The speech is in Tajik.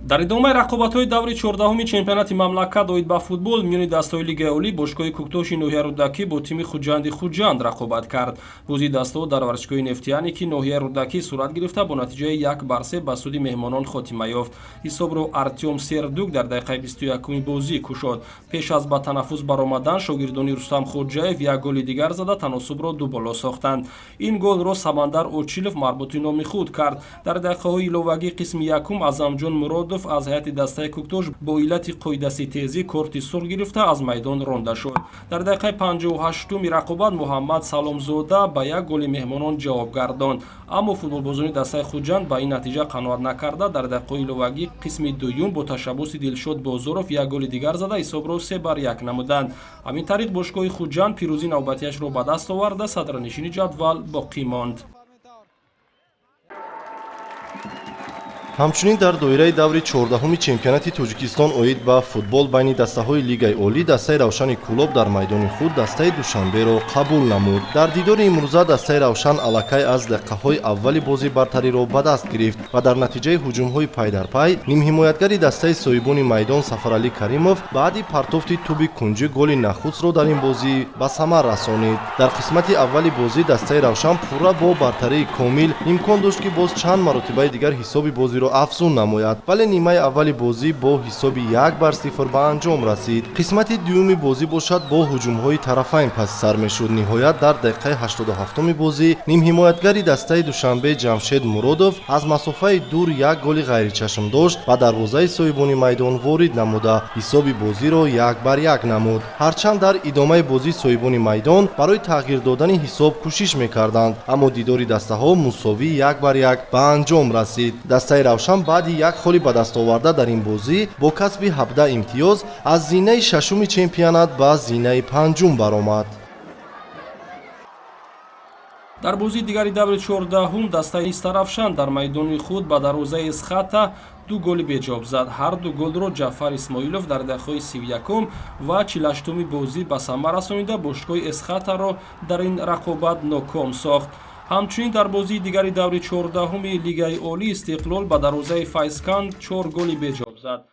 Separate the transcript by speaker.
Speaker 1: дар идомаи рақобатҳои даври 14-уми чемпионати мамлакат оид ба футбол миёни дастаҳои лигаи олӣ бошгоҳи Куктоши ноҳияи Рудакӣ бо тими Хуҷанди Хуҷанд рақобат кард. Бозии дастаҳо дар варзишгоҳи Нефтияники ноҳияи Рудакӣ сурат гирифта бо натиҷаи 1-3 ба суди меҳмонон хотима ёфт. Ҳисобро Артём Сердук дар дақиқаи 21-уми бозӣ кушод. Пеш аз ба танаффус баромадан шогирдони Рустам Хоҷаев як голи дигар зада таносубро ду боло сохтанд. Ин голро Самандар Очилов марбути номи худ кард. Дар дақиқаҳои иловагии қисми якум Азамҷон Муродов аз ҳайати дастаи Куктош бо иллати қоидаситезӣ корти сурх гирифта аз майдон ронда шуд. Дар дақиқаи 58-уми рақобат Муҳаммад Саломзода ба як голи меҳмонон ҷавоб гардонд, аммо футболбозони дастаи Хуҷанд ба ин натиҷа қаноат накарда дар дақиқаҳои иловагии қисми дуюм бо ташаббуси Дилшод Бозоров як голи дигар зада ҳисобро 3-1 намуданд. Ҳамин тариқ бошгоҳи Хуҷанд пирӯзии навбатиашро ба даст оварда садранишини ҷадвал боқӣ монд.
Speaker 2: ҳамчунин дар доираи даври 14-уми чемпионати Тоҷикистон оид ба футбол байни дастаҳои Лигаи Олӣ дастаи Равшани Кулоб дар майдони худ дастаи Душанберо қабул намуд. Дар дидори имрӯза дастаи Равшан аллакай аз дақиқаҳои аввали бозӣ бартариро ба даст гирифт ва дар натиҷаи ҳуҷумҳои пайдарпай нимҳимоятгари дастаи соҳибони майдон Сафаралӣ Каримов баъди партофти туби кунҷӣ голи нахустро дар ин бозӣ ба самар расонид. Дар қисмати аввали бозӣ дастаи Равшан пурра бо бартарии комил имкон дошт ки боз чанд маротибаи дигар ҳисоби бозиро афзун намояд, вале нимаи аввали бозӣ бо ҳисоби 1-0 ба анҷом расид. қисмати дуюми бозӣ бошад бо ҳуҷумҳои тарафайн пасисар мешуд. ниҳоят дар дақиқаи 87-уми бозӣ нимҳимоятгари дастаи Душанбе Ҷамшед Муродов аз масофаи дур як голи ғайричашм дошт ва дарвозаи соҳибони майдон ворид намуда ҳисоби бозиро 1-1 намуд. ҳарчанд дар идомаи бозӣ соҳибони майдон барои тағйир додани ҳисоб кӯшиш мекарданд, аммо дидори дастаҳо мусовӣ 1-1 ба анҷом расид. дастаи Равшан баъди як холи ба даст оварда дар ин бозӣ бо касби 17 имтиёз аз зинаи шашуми чемпионат ба зинаи панҷум баромад.
Speaker 1: дар бозии дигари даври 14-ум дастаи Иста Равшан дар майдони худ ба дарвозаи Эсхата ду голи беҷоб зад. ҳар ду голро Ҷаъфар Исмоилов дар дақиқаи 31 ва 48-уми бозӣ ба самар расонида бошгоҳи Эсхатаро дар ин рақобат ноком сохт. ҳамчунин дар бозии дигари даври 14-уми Лигаи Олӣ Истиқлол ба дарвозаи Файзканд 4 голи беҷоб зад.